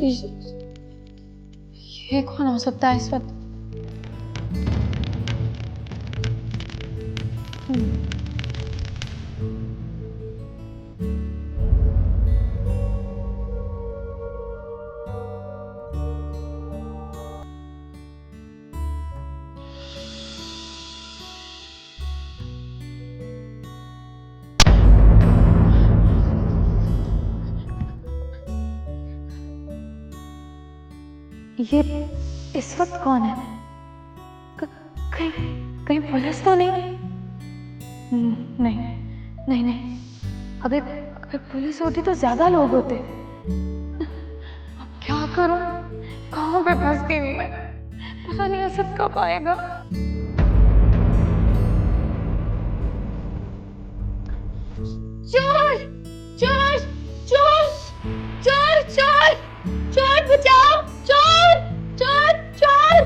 ये कौन हो सकता है इस वक्त? ये इस वक्त कौन है? कहीं कहीं पुलिस तो नहीं? नहीं नहीं नहीं, अबे पुलिस होती तो ज्यादा लोग होते। अब क्या करूं? कहाँ पे फंस गई हूं मैं? पता नहीं असद कब आएगा। चोर चोर चोर चोर चोर चोर, बचाओ! चोर चोर चोर!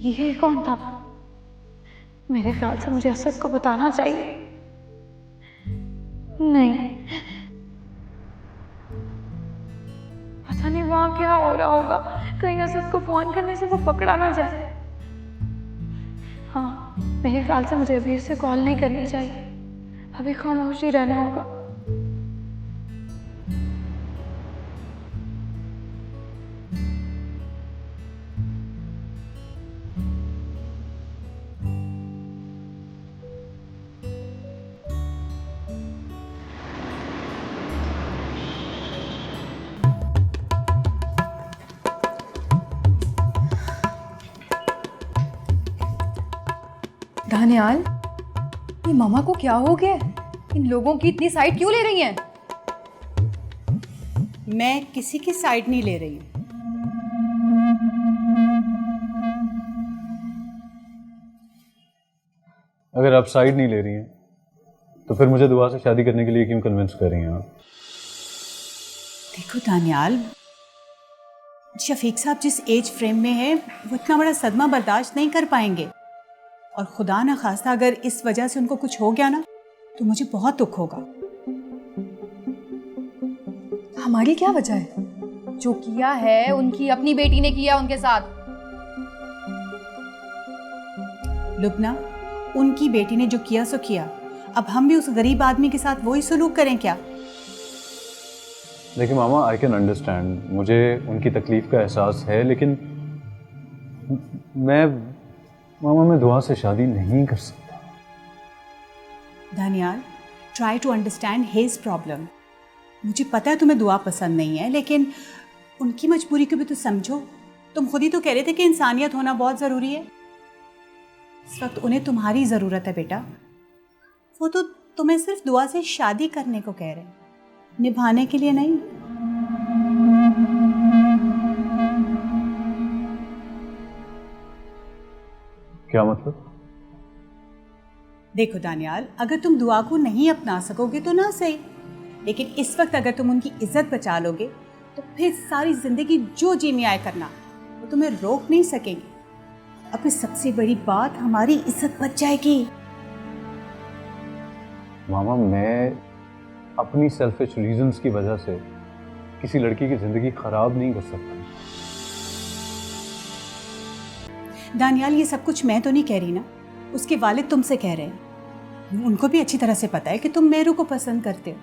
ये कौन था? मेरे ख्याल से मुझे असद को बताना चाहिए। नहीं, पता नहीं वहां क्या हो रहा होगा। कहीं असद को फोन करने से वो पकड़ा ना जाए। हाँ, मेरे ख्याल से मुझे अभी उसे कॉल नहीं करनी चाहिए। अभी खामोश ही रहना होगा। दानियाल, ये मामा को क्या हो गया? इन लोगों की इतनी साइड क्यों ले रही हैं? मैं किसी की साइड नहीं ले रही हूँ। अगर आप साइड नहीं ले रही हैं तो फिर मुझे दुआ से शादी करने के लिए क्यों कन्विंस कर रही हैं आप? देखो दानियाल, शफीक साहब जिस एज फ्रेम में है वो इतना बड़ा सदमा बर्दाश्त नहीं कर पाएंगे, और खुदा ना खास्ता अगर इस वजह से उनको कुछ हो गया ना तो मुझे बहुत दुख होगा। हमारी क्या वजह है? जो किया है उनकी अपनी बेटी ने किया उनके साथ। लुबना, उनकी बेटी ने जो किया सो किया। अब हम भी उस गरीब आदमी के साथ वही सलूक करें क्या? देखिए मामा, आई कैन अंडरस्टैंड, मुझे उनकी तकलीफ का एहसास है, लेकिन मैं दुआ से शादी नहीं कर सकता। Daniyal, try to understand his problem. मुझे पता है तुम्हें दुआ पसंद नहीं है, लेकिन उनकी मजबूरी को भी तो समझो। तुम खुद ही तो कह रहे थे कि इंसानियत होना बहुत ज़रूरी है। इस वक्त उन्हें तुम्हारी ज़रूरत है बेटा। वो तो तुम्हें सिर्फ दुआ से शादी करने को कह रहे हैं, निभाने के लिए नहीं। क्या मतलब? देखो दानियाल, अगर तुम दुआ को नहीं अपना सकोगे तो ना सही, लेकिन इस वक्त अगर तुम उनकी इज्जत बचा लोगे तो फिर सारी जिंदगी जो जी में आए करना, वो तुम्हें रोक नहीं सकेंगे। अब फिर सबसे बड़ी बात, हमारी इज्जत बच जाएगी। मामा, मैं अपनी सेल्फिश रीजंस की वजह से किसी लड़की की जिंदगी खराब नहीं कर सकता। दानियाल, ये सब कुछ मैं तो नहीं कह रही ना, उसके वालिद तुमसे कह रहे हैं। उनको भी अच्छी तरह से पता है कि तुम मेरू को पसंद करते हो।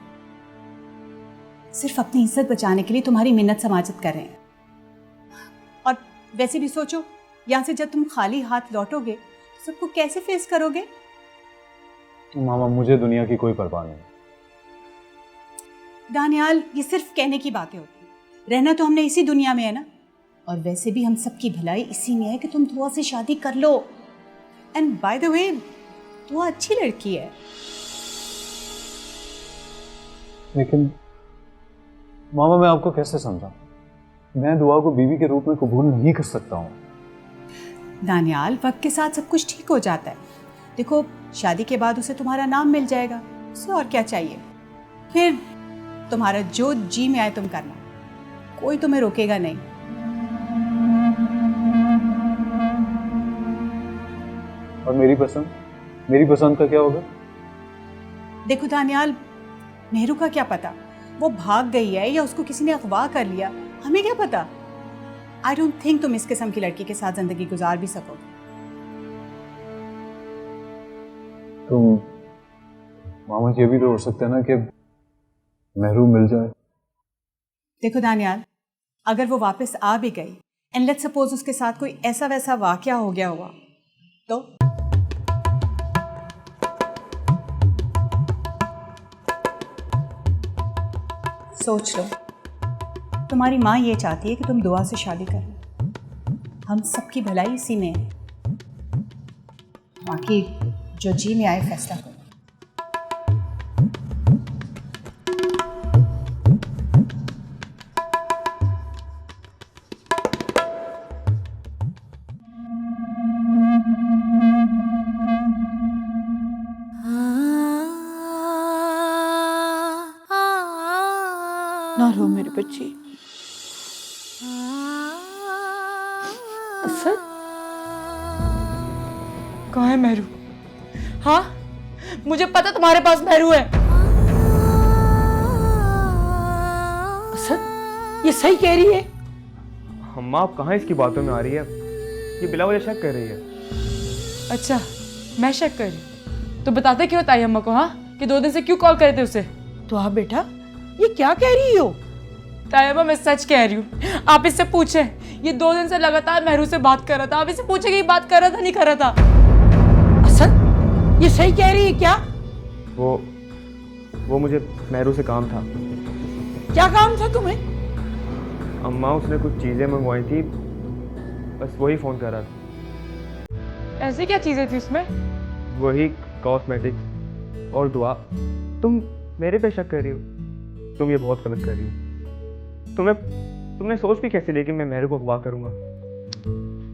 सिर्फ अपनी इज्जत बचाने के लिए तुम्हारी मिन्नत समाजत कर रहे हैं। और वैसे भी सोचो, यहाँ से जब तुम खाली हाथ लौटोगे तो सबको कैसे फेस करोगे? मामा, मुझे दुनिया की कोई परवाह नहीं। दानियाल, ये सिर्फ कहने की बातें होती हैं। रहना तो हमने इसी दुनिया में है ना, और वैसे भी हम सबकी भलाई इसी में है कि तुम दुआ से शादी कर लो। एंड बाय द वे, दुआ अच्छी लड़की है। लेकिन मामा, मैं आपको कैसे समझाऊं? मैं दुआ को बीवी के रूप में कबूल नहीं कर सकता हूँ। दानियाल, वक्त के साथ सब कुछ ठीक हो जाता है। देखो, शादी के बाद उसे तुम्हारा नाम मिल जाएगा, उसे और क्या चाहिए? फिर तुम्हारा जो जी में आए तुम करना, कोई तुम्हें रोकेगा नहीं। और मेरी पसंद का क्या होगा? देखो दानियाल, मेहरू का क्या पता, वो भाग गई है या उसको किसी ने अगवा कर लिया, हमें क्या पता। आई डोंट थिंक तुम इस किस्म की लड़की के साथ जिंदगी गुजार भी सकोगे। तुम मामा, ये भी तो हो सकता है ना कि मेहरू मिल जाए। देखो दानियाल, अगर वो वापस आ भी गई एंड लेट्स सपोज उसके साथ कोई ऐसा वैसा वाकया हो गया हुआ तो सोच लो, तुम्हारी माँ ये चाहती है कि तुम दुआ से शादी कर लो। हम सबकी भलाई इसी में है। बाकी जो जी में आए फैसला करो। ना रो मेरी बच्ची। असद, कहाँ है मेहरू? हाँ, मुझे पता तुम्हारे पास मेहरू है। असद, ये सही कह रही है। अम्मा, आप कहाँ इसकी बातों में आ रही है? ये बिला वजह शक कर रही है। अच्छा, मैं शक कर रही, तो बताते क्यों ताई अम्मा को? हाँ, कि 2 दिन से क्यों कॉल करे थे उसे? तो आप बेटा ये क्या कह रही हो? ताई अम्मा, मैं सच कह रही हूँ। आप इससे पूछे, ये 2 दिन से लगातार मेहरू से बात कर रहा था। आप इससे पूछे कि बात कर रहा था नहीं कर रहा था। असद, ये सही कह रही है क्या? वो मुझे मेहरू से काम था। क्या काम था तुम्हें? अम्मा, उसने कुछ चीज़ें मंगवाई थी, बस वही फ़ोन कर रहा था। ऐसी क्या चीजें थी उसमें? वही कॉस्मेटिक्स और दुआ। तुम मेरे पे शक कर रही हो? तुम ये बहुत गलत कर रही हो। तुमने सोच भी कैसे ली कि मैं मेहरू को अगवा करूंगा?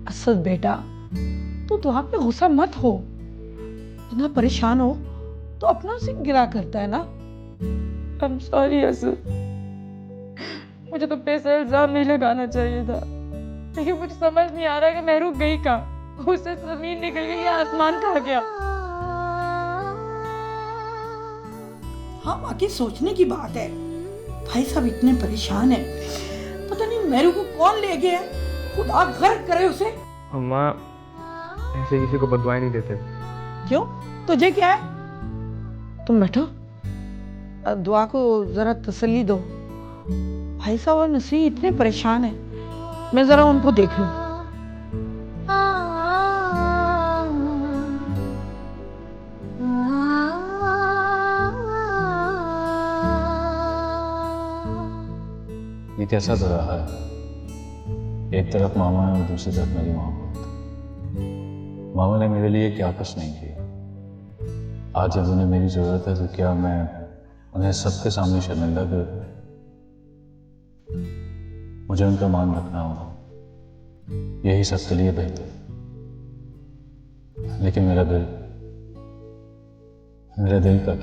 असद बेटा, तो दुआ पे गुस्सा मत हो। इतना परेशान हो तो अपना से गिला करता है ना। I'm sorry असद, मुझे तो पैसा इल्जाम नहीं लगाना चाहिए था, लेकिन मुझे समझ नहीं आ रहा कि मेहरू गई कहाँ। उससे जमीन निकल गई या आसमान खा गया। हाँ, बाकी सोचने की बात है। भाई साहब इतने परेशान है, पता नहीं मेरू को कौन ले गया है। खुदा गर्क करे उसे। अम्मा, ऐसे किसी को बददुआएं नहीं देते। क्यों, तुझे क्या है? तुम बैठो, अब दुआ को जरा तसल्ली दो। भाई साहब और नसीर इतने परेशान है, मैं जरा उनको देख लूं। ये कैसा तो रहा है? एक तरफ मामा है और दूसरी तरफ मेरी मोहब्बत। मामा ने मेरे लिए क्या कुछ नहीं किया। आज जब उन्हें मेरी जरूरत है तो क्या मैं उन्हें सबके सामने शर्मिंदा कर दूं? मुझे उनका मान रखना होगा, यही सबके लिए बेहतर। लेकिन मेरा दिल का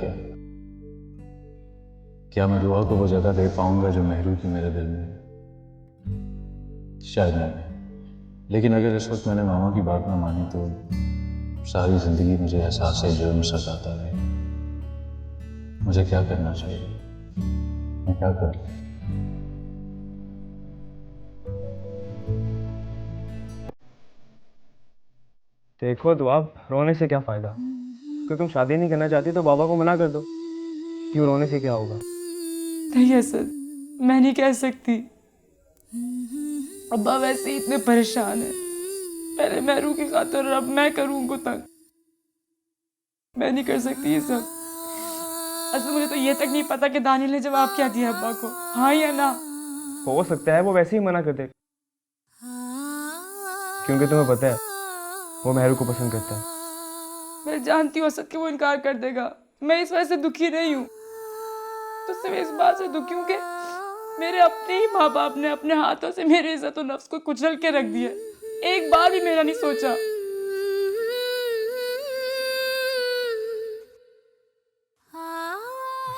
क्या मैं दुआ को वो जगह दे पाऊंगा जो मेहरू की मेरे दिल में? शायद नहीं। लेकिन अगर इस वक्त मैंने मामा की बात ना मानी तो सारी जिंदगी मुझे एहसास जुर्म सताता रहे। मुझे क्या करना चाहिए? मैं क्या करूं? देखो दुआ, रोने से क्या फ़ायदा? क्योंकि तुम शादी नहीं करना चाहती तो बाबा को मना कर दो। क्यों रोने से क्या होगा? नहीं असद, मैं नहीं कह सकती। अब्बा वैसे ही इतने परेशान है। पहले मेहरू की खातिर, अब मैं करूँ उनको तंग। मैं नहीं कर सकती ये सब। असल मुझे तो ये तक नहीं पता कि दानियल ने जवाब क्या दिया अब्बा को, हाँ या ना। हो सकता है वो वैसे ही मना कर दे, क्योंकि तुम्हें पता है वो मेहरू को पसंद करता है। मैं जानती हूँ असद कि वो इनकार कर देगा। मैं इस वजह से दुखी नहीं हूँ, तो सिर्फ इस बात से दुखी हूँ कि मेरे अपने ही माँ बाप ने अपने हाथों से मेरे इज्जत और नफ्स को कुचल के रख दिया। एक बार भी मेरा नहीं सोचा।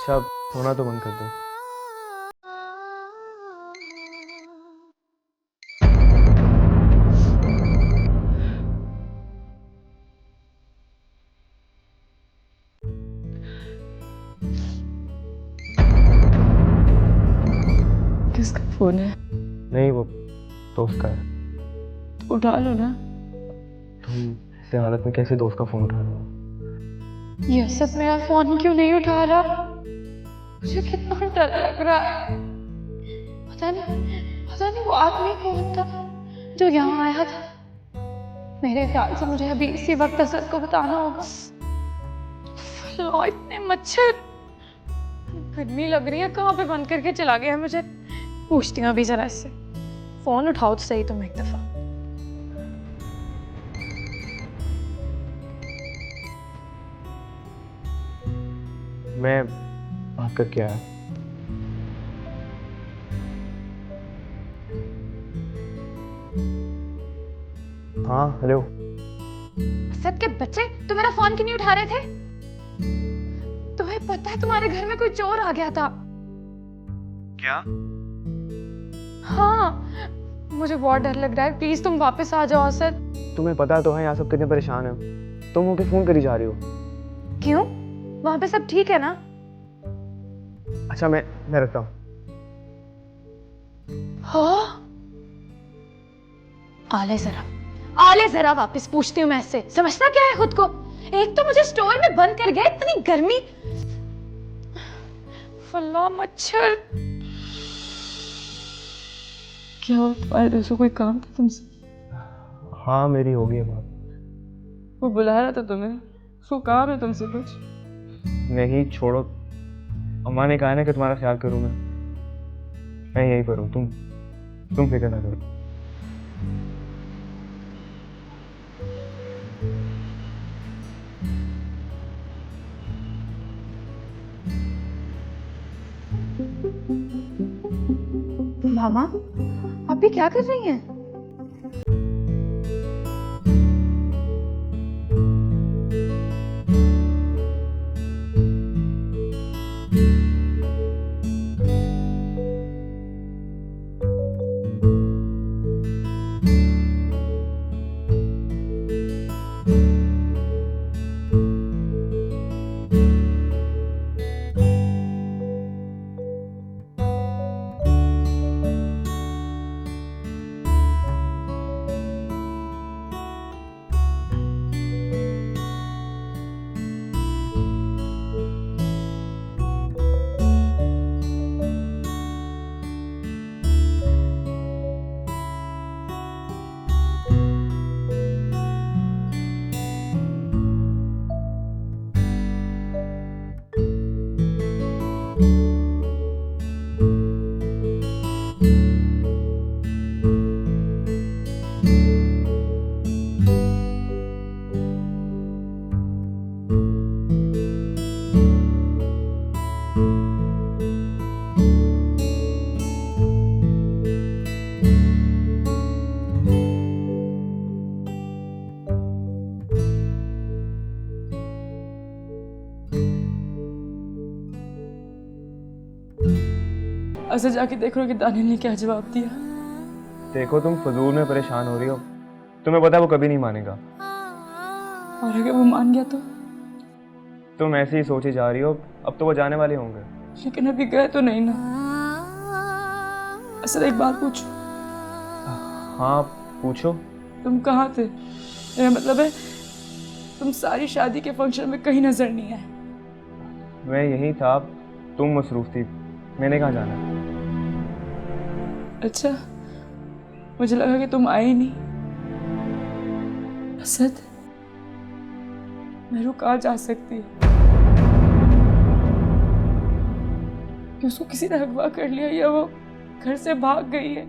अच्छा सोना तो बंद कर दो। किसका फोन है? नहीं, वो दोस्त का है। तो उठा लो ना। तुम ऐसे हालत में कैसे दोस्त का फ़ोन उठा रहे हो? ये सब मेरा फोन क्यों नहीं उठा रहा? मुझे कितना डर लग रहा है। पता नहीं वो आदमी कौन था जो यहाँ आया था। मेरे ख्याल से मुझे अभी इसी वक्त असद को बताना होगा। इतने मच्छर, गर्मी लग रही है, कहाँ पे बंद करके चला गया मुझे। पूछती हूँ अभी जरा इससे। फोन उठाओ तो सही तुम एक दफा। मैं बात करके आया। हाँ हेलो। असद के बच्चे, तुम मेरा फोन क्यों नहीं उठा रहे थे? तुम्हें पता है तुम्हारे घर में कोई चोर आ गया था? क्या? हाँ, मुझे बहुत डर लग रहा है। प्लीज तुम वापस आ जाओ असद। तुम्हें पता तो है यहाँ सब कितने परेशान हैं। तुम मुझे फ़ोन करी जा रही हो। क्यों? वहां पे सब ठीक है ना? अच्छा मैं रखता हूँ। हाँ, आले जरा वापस। पूछती हूँ मैं इससे, समझता क्या है खुद को? एक तो मुझे स्टोर में बंद कर गया, इतनी गर्मी, फल्ला मच्छर। क्या हो तुम्हारे दोस्त को? कोई काम था तुमसे? हाँ मेरी हो गई है बात। वो बुला रहा था तुम्हें, उसको काम है तुमसे कुछ? नहीं छोड़ो, अम्मा ने कहा ना कि तुम्हारा ख्याल करूँ मैं यही पर हूँ। तुम फिक्र ना करो। मामा, आप भी क्या कर रही हैं? अच्छा जाके देख लो कि दानियल ने क्या जवाब दिया। देखो तुम फजूल में परेशान हो रही हो। तुम्हें पता है वो कभी नहीं मानेगा। और अगर वो मान गया तो? तुम ऐसे ही सोची जा रही हो। अब तो वो जाने वाले होंगे। लेकिन अभी गए तो नहीं ना। असल एक बात पूछूं? हाँ पूछो। तुम कहाँ थे? मेरा मतलब है तुम सारी शादी के फंक्शन में कहीं नजर नहीं आए। मैं यही था, तुम मसरूफ थी, मैंने कहाँ जाना। अच्छा, मुझे लगा कि तुम आए ही नहीं। असद, मेरू कहाँ जा सकती है? कि उसको किसी ने अगवा कर लिया या वो घर से भाग गई है?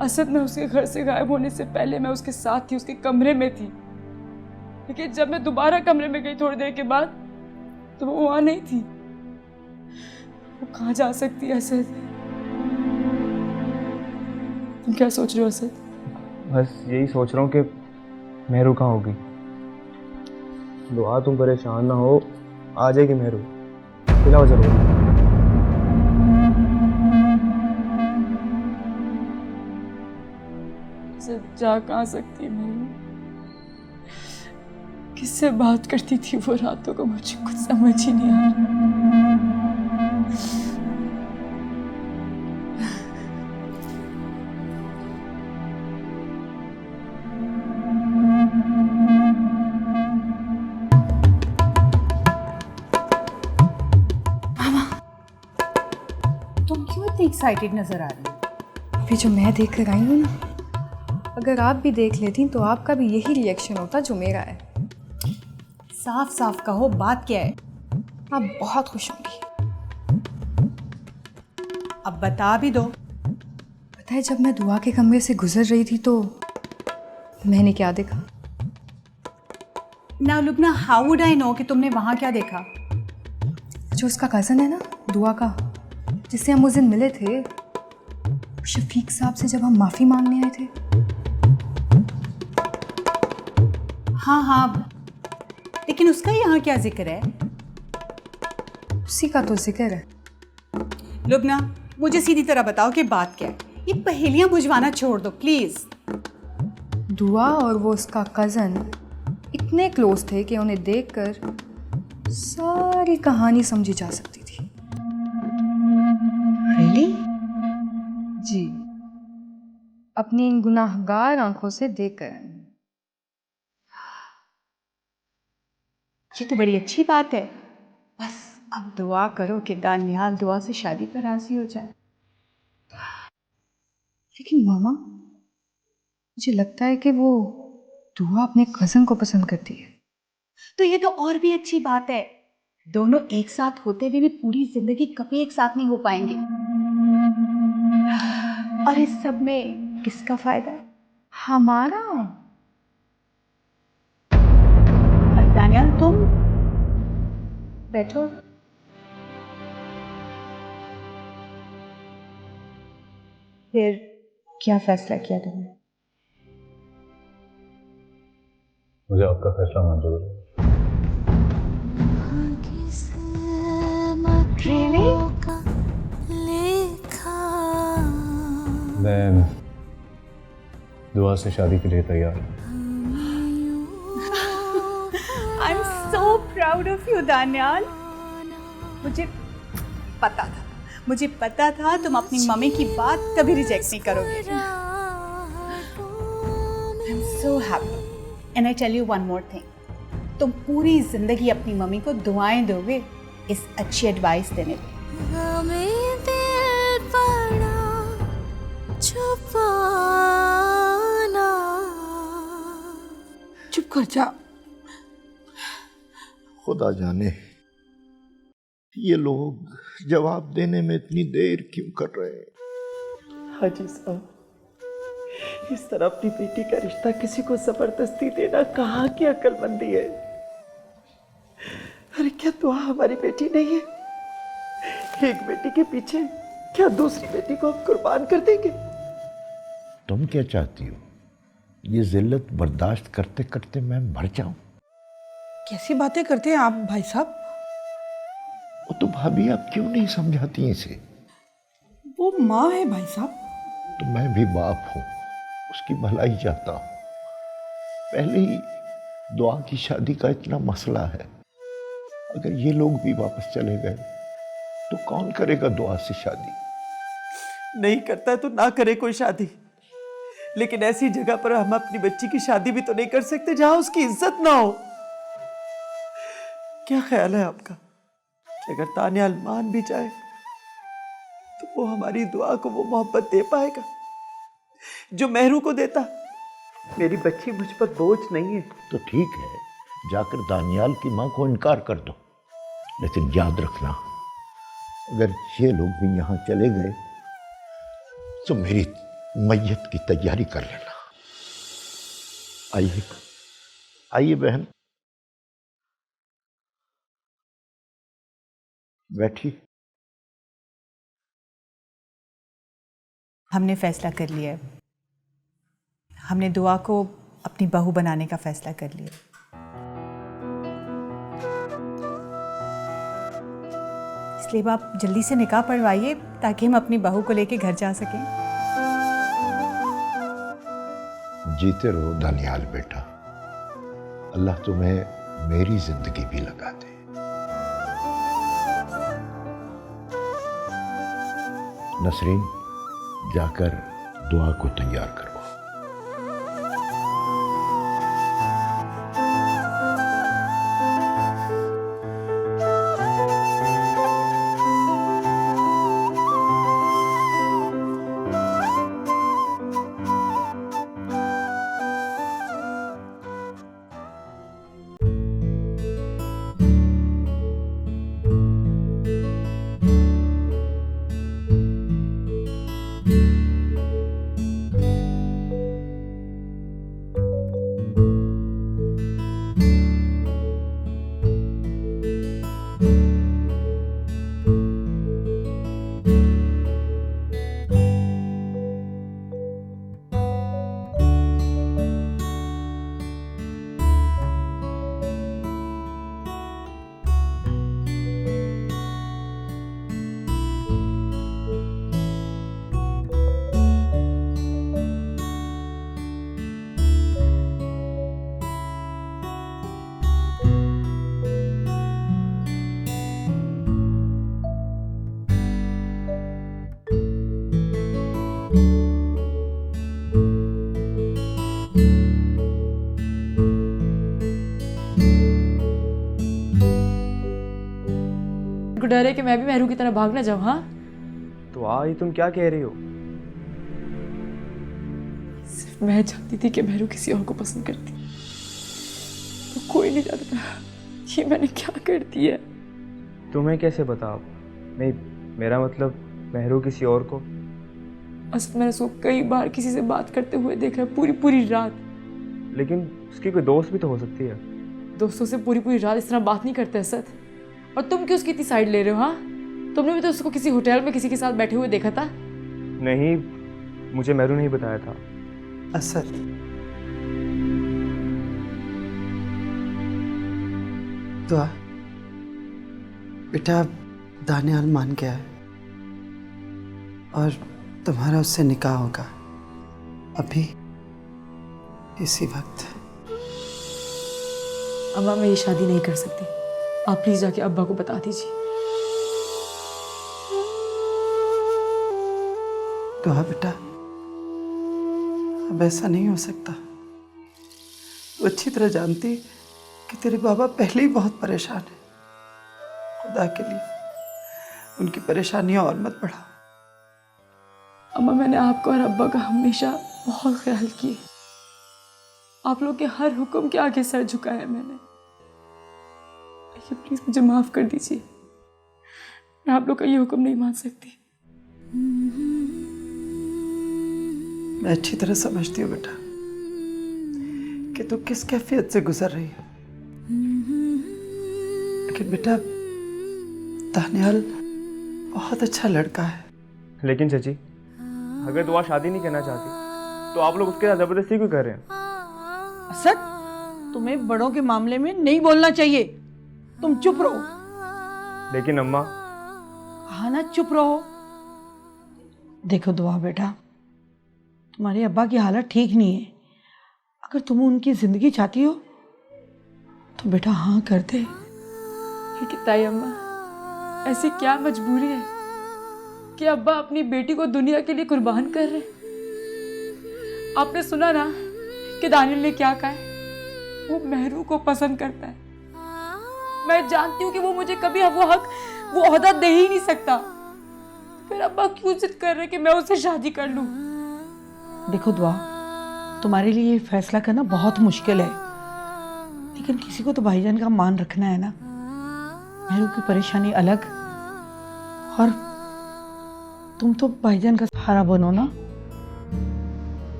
असद, मैं उसके घर से गायब होने से पहले मैं उसके साथ थी, उसके कमरे में थी। लेकिन जब मैं दोबारा कमरे में गई थोड़ी देर के बाद तो वो वहां नहीं थी। वो कहाँ जा सकती है असद? तुम क्या सोच रहे हो असद? बस यही सोच रहा हूँ कि मेहरू कहाँ होगी। दुआ तुम परेशान ना हो, आ जाएगी मेहरू, मिलाओ जरूर। से जा कहाँ सकती है मैं? किससे बात करती थी वो रातों को, मुझे कुछ समझ ही नहीं आ रहा। तुम क्यों इतनी एक्साइटेड नजर आ रही हो? अभी जो मैं देख कर आई हूँ ना, अगर आप भी देख लेती तो आपका भी यही रिएक्शन होता जो मेरा है। साफ साफ कहो, बात क्या है? आप बहुत खुश होंगी। अब बता भी दो। पता है, जब मैं दुआ के कमरे से गुजर रही थी तो मैंने क्या देखा? Now Lubna, how would I know कि तुमने वहां क्या देखा? जो उसका कज़न है ना, दुआ का, जिससे हम उस दिन मिले थे, शफीक साहब से जब हम माफ़ी मांगने आए थे। हाँ हाँ, लेकिन उसका यहाँ क्या जिक्र है? उसी का तो जिक्र है। लुबना, मुझे सीधी तरह बताओ कि बात क्या है। ये पहेलियां बुझवाना छोड़ दो प्लीज। दुआ और वो उसका कज़न इतने क्लोज थे कि उन्हें देखकर सारी कहानी समझी जा सकती थी। रियली? जी, अपनी इन गुनाहगार आंखों से देखकर। ये तो बड़ी अच्छी बात है। बस अब दुआ करो कि दानियाल दुआ से शादी पर राजी हो जाए। लेकिन मामा, मुझे लगता है कि वो दुआ अपने कज़न को पसंद करती है। तो ये तो और भी अच्छी बात है। दोनों एक साथ होते हुए भी पूरी जिंदगी कभी एक साथ नहीं हो पाएंगे। और इस सब में किसका फायदा है? हमारा। और दानियाल, तुम बैठो। फिर क्या फैसला किया तुमने? मुझे आपका फैसला मंजूर है। मैं दुआ से शादी के लिए तैयार हूँ। आई am so proud of you Daniyal. मुझे पता था तुम अपनी मम्मी की बात कभी रिजेक्ट नहीं करोगे। I am so happy and I tell you one more thing, तुम पूरी जिंदगी अपनी मम्मी को दुआएं दोगे इस अच्छी एडवाइस देने पे। चुप कर जा। खुदा जाने ये लोग जवाब देने में इतनी देर क्यों कर रहे हैं। हाजी साहब, इस तरह अपनी बेटी का रिश्ता किसी को जबरदस्ती देना कहाँ की अक्लमंदी है। अरे क्या दुआ हमारी बेटी नहीं है? एक बेटी के पीछे क्या दूसरी बेटी को हम कुर्बान कर देंगे? तुम क्या चाहती हो? ये जिल्लत बर्दाश्त करते करते मैं मर जाऊं? कैसी बातें करते हैं आप भाई साहब? वो तो भाभी आप क्यों नहीं समझाती इसे? वो माँ है भाई साहब। तो मैं भी बाप हूं, उसकी भलाई चाहता हूं। पहले ही दुआ की शादी का इतना मसला है, अगर ये लोग भी वापस चले गए तो कौन करेगा दुआ से शादी? नहीं करता है तो ना करे कोई शादी, लेकिन ऐसी जगह पर हम अपनी बच्ची की शादी भी तो नहीं कर सकते जहां उसकी इज्जत ना हो। क्या ख्याल है आपका कि अगर तानियाल मान भी जाए तो वो हमारी दुआ को वो मोहब्बत दे पाएगा जो मेहरू को देता? मेरी बच्ची मुझ पर बोझ नहीं है। तो ठीक है, जाकर दानियाल की मां को इनकार कर दो, लेकिन याद रखना अगर ये लोग भी यहां चले गए तो मेरी मैयत की तैयारी कर लेना। आइए आइए बहन, बैठी। हमने फैसला कर लिया है। हमने दुआ को अपनी बहू बनाने का फैसला कर लिया। इसलिए अब आप जल्दी से निकाह पढ़वाइए ताकि हम अपनी बहू को लेके घर जा सकें। जीते रहो दानियाल बेटा, अल्लाह तुम्हें मेरी जिंदगी भी लगा दे। नसरीन, जाकर दुआ को तैयार करो। डर है कि मैं भी मेहरू की तरह भाग ना जाऊं। हाँ, तो ये तुम क्या कह रही हो? सिर्फ मैं जानती थी कि मेहरू किसी और को पसंद करती, तो कोई नहीं जानता ये मैंने क्या कर दिया। तुम्हें कैसे पता? नहीं, मेरा मतलब मेहरू किसी और को। असल मैंने उसको कई बार किसी से बात करते हुए देखा है, पूरी पूरी रात। लेकिन उसकी कोई दोस्त भी तो हो सकती है। दोस्तों से पूरी पूरी रात इस तरह बात नहीं करते असद। और तुम क्यों उसकी इतनी साइड ले रहे हो? हाँ, तुमने भी तो उसको किसी होटल में किसी के साथ बैठे हुए देखा था। नहीं, मुझे मेहरू नहीं बताया था। असद, दुआ बेटा, दानियाल मान गया है और तुम्हारा उससे निकाह होगा अभी इसी वक्त। अम्मा, मैं ये शादी नहीं कर सकती। आप प्लीज जाके अब्बा को बता दीजिए। दुआ बेटा, अब ऐसा नहीं हो सकता। तू अच्छी तरह जानती कि तेरे बाबा पहले ही बहुत परेशान है। खुदा के लिए उनकी परेशानियां और मत बढ़ाओ। अम्मा, मैंने आपका और अब्बा का हमेशा बहुत ख्याल किया। आप लोग के हर हुक्म के आगे सर झुकाया मैंने। प्लीज मुझे माफ कर दीजिए, मैं आप लोग का ये हुक्म नहीं मान सकती। मैं अच्छी तरह समझती हूँ बेटा कि तू किस कैफियत से गुजर रही है, लेकिन बेटा दानियाल बहुत अच्छा लड़का है। लेकिन चाची, अगर दुआ शादी नहीं करना चाहती तो आप लोग उसके साथ जबरदस्ती क्यों कर रहे हैं? असद, तुम्हें बड़ों के मामले में नहीं बोलना चाहिए। तुम चुप रहो। लेकिन अम्मा। कहा ना चुप रहो। देखो दुआ बेटा, तुम्हारे अब्बा की हालत ठीक नहीं है। अगर तुम उनकी जिंदगी चाहती हो तो बेटा हाँ कर दे। लेकिन ताई अम्मा, ऐसी क्या मजबूरी है कि अब्बा अपनी बेटी को दुनिया के लिए कुर्बान कर रहे? आपने सुना ना कि दानियल ने क्या कहा है? वो मेहरू को पसंद करता है। मैं जानती हूँ कि वो मुझे कभी वो हक, वो ओहदा दे ही नहीं सकता। फिर अब्बा क्यों जिद कर रहे कि मैं उससे शादी कर लूं? देखो दुआ, तुम्हारे लिए ये फैसला करना बहुत मुश्किल है, लेकिन किसी को तो भाईजान का मान रखना है ना। मेहरू की परेशानी अलग, और तुम तो भाईजान का सहारा बनो ना।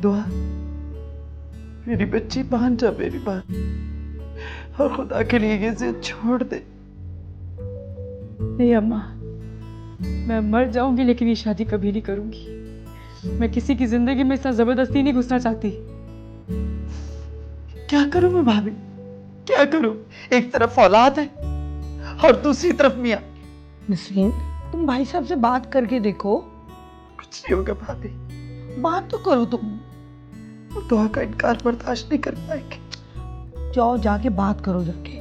दुआ, मेरी बच्ची मान जा मेरी बात, और खुदा के लिए ये जिद छोड़ दे। नहीं अम्मा, मैं मर जाऊंगी लेकिन ये शादी कभी नहीं करूंगी। मैं किसी की जिंदगी में इतना जबरदस्ती नहीं घुसना चाहती। क्या करूं मैं भाभी, क्या करूं? एक तरफ औलाद है और दूसरी तरफ मियाँ। नसरीन, तुम भाई साहब से बात करके देखो। कुछ नहीं होगा भाभी, बात तो करो तुम। वो दुआ का इनकार बर्दाश्त नहीं कर पाएंगे। जाओ जाके बात करो जाके।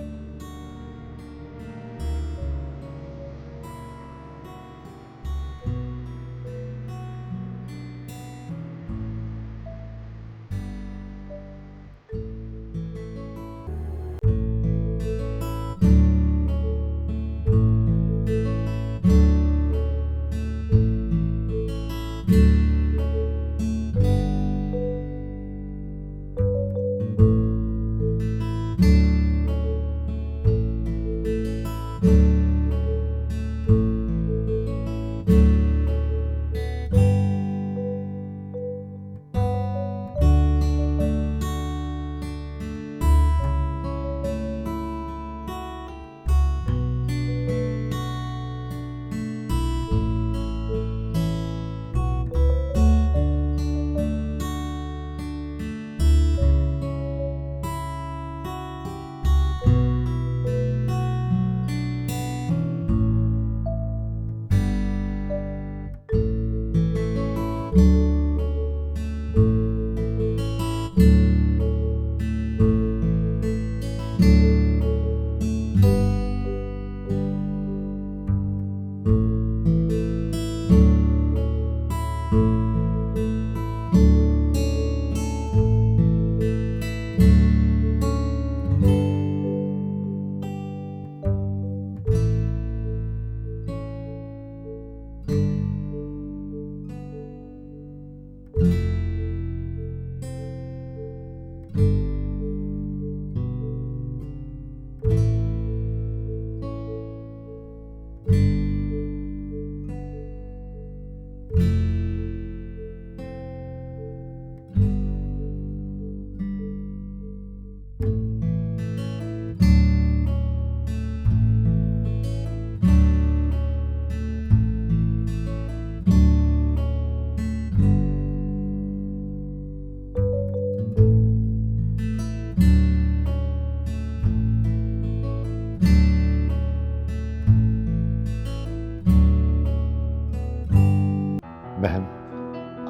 बहन,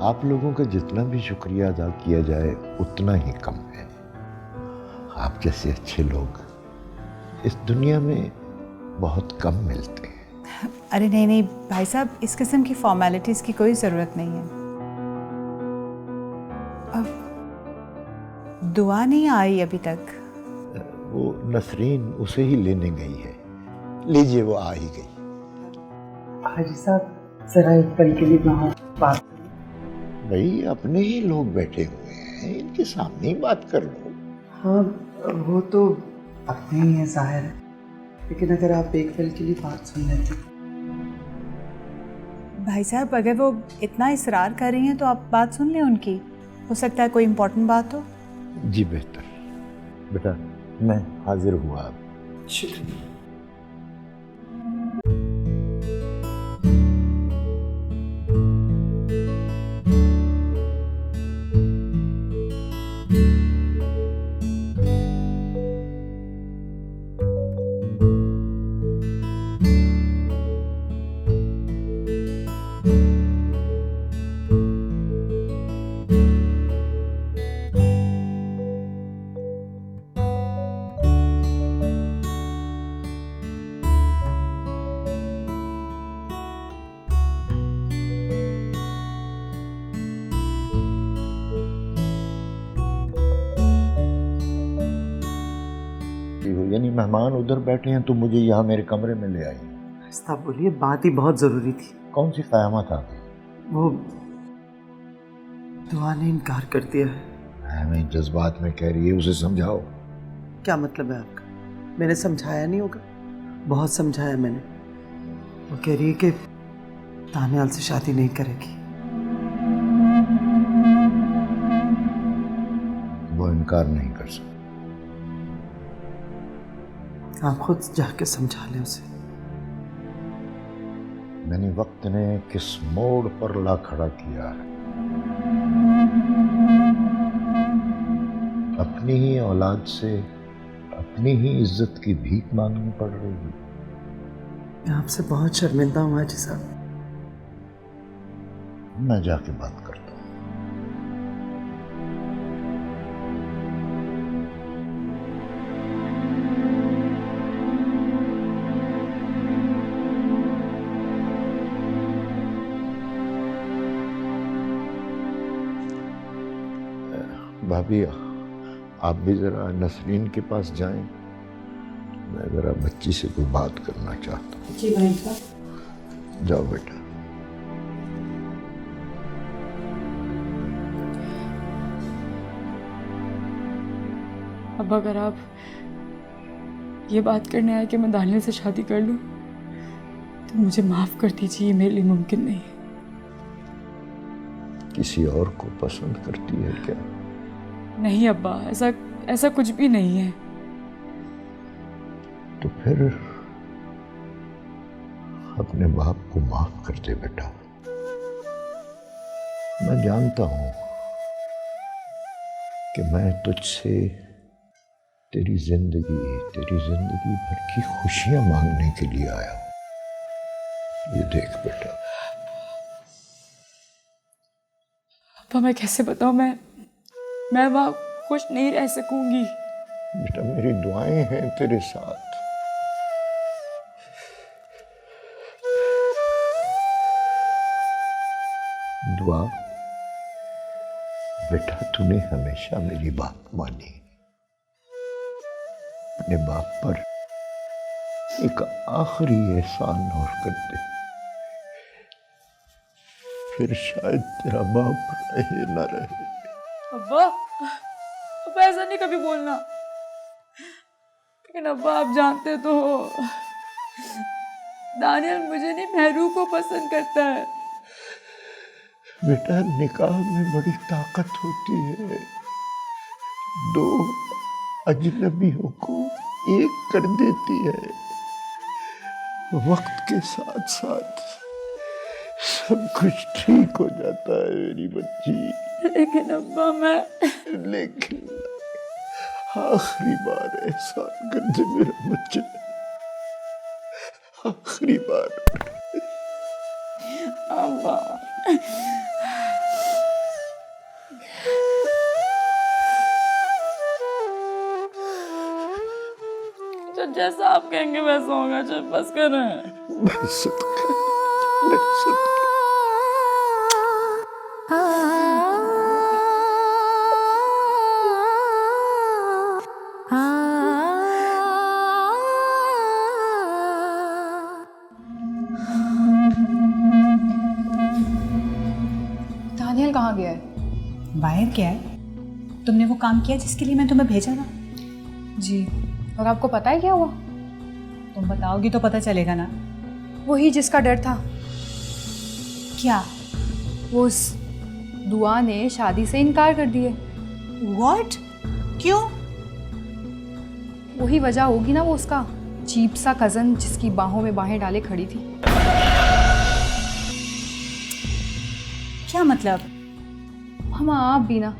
आप लोगों का जितना भी शुक्रिया अदा किया जाए उतना ही कम है। आप जैसे अच्छे लोग इस दुनिया में बहुत कम मिलते हैं। अरे नहीं नहीं भाई साहब, इस किस्म की फॉर्मेलिटीज़ की कोई ज़रूरत नहीं है। अब दुआ नहीं आई अभी तक। वो नसरीन उसे ही लेने गई है। लीजिए, वो आ ही गई। हाजी साहब, जरा एक पल के लिए वहाँ बात। भाई, अपने ही लोग बैठे हुए हैं, इनके सामने ही बात कर लो। हाँ, वो तो अपने ही है जाहिर है, लेकिन अगर आप एक पल के लिए बात सुन लेते। भाई साहब, अगर वो इतना इसरार कर रही हैं तो आप बात सुन लें उनकी। हो सकता है कोई इम्पोर्टेंट बात हो। जी बेहतर। बेटा, मैं हाजिर हुआ अब। शुक्रिया। यानी मेहमान उधर बैठे हैं तो मुझे यहाँ मेरे कमरे में ले आई। साहब बोलिए, बात ही बहुत ज़रूरी थी। कौन सी क़यामत आ गई? वो दुआ ने इनकार कर दिया है। हमें जज्बात में कह रही है, उसे समझाओ। क्या मतलब है आपका? मैंने समझाया नहीं होगा? बहुत समझाया मैंने। वो कह रही है कि तानियाल से शादी नहीं करेगी। वो इनकार नहीं कर सकती। आप खुद जाके समझा लें उसे। मैंने वक्त ने किस मोड़ पर ला खड़ा किया है। अपनी ही औलाद से अपनी ही इज्जत की भीख मांगनी पड़ रही है। मैं आपसे बहुत शर्मिंदा हूँ हाजी साहब। मैं जाके बात करता हूँ। भाभी, आप भी जरा नसरीन के पास जाएं। मैं जरा बच्ची से कोई बात करना चाहता हूँ। जी भाई साहब। जाओ बेटा। अब अगर आप ये बात करने आए कि मैं दानियल से शादी कर लूं, तो मुझे माफ कर दीजिए, ये मेरे लिए मुमकिन नहीं है। किसी और को पसंद करती है क्या? नहीं अब्बा, ऐसा ऐसा कुछ भी नहीं है। तो फिर अपने बाप को माफ कर दे बेटा। मैं जानता हूं कि मैं तुझसे तेरी जिंदगी भर की खुशियां मांगने के लिए आया हूं। ये देख बेटा। अब्बा मैं कैसे बताऊं, मैं वहां खुश नहीं रह सकूंगी। बेटा मेरी दुआएं हैं तेरे साथ। दुआ बेटा, तूने हमेशा मेरी बात मानी। अपने बाप पर एक आखिरी एहसान और कर दे, फिर शायद तेरा बाप रहे ना रहे। अब्बा ऐसा नहीं कभी बोलना। लेकिन अब्बा आप जानते तो हो, दानियल मुझे नहीं मेहरू को पसंद करता है। बेटा निकाह में बड़ी ताकत होती है। दो अजनबियों को एक कर देती है। वक्त के साथ साथ सब कुछ ठीक हो जाता है मेरी बच्ची। लेकिन अब्बा लेकिन आखिरी बार एहसान कर दे मेरा बच्चा, आखिरी बार। अब्बा तो जैसा आप कहेंगे वैसा होगा। चल बस करें। बस बस। दानियल कहाँ गया है? बाहर क्या है? तुमने वो काम किया जिसके लिए मैं तुम्हें भेजा था? जी, और आपको पता है क्या हुआ? तुम बताओगी तो पता चलेगा ना। वही जिसका डर था। क्या? वो उस दुआ ने शादी से इनकार कर दिए। What? क्यों? वही वजह होगी ना, वो उसका चीप सा कज़न जिसकी बाहों में बाहें डाले खड़ी थी। क्या मतलब? हम आप भी ना,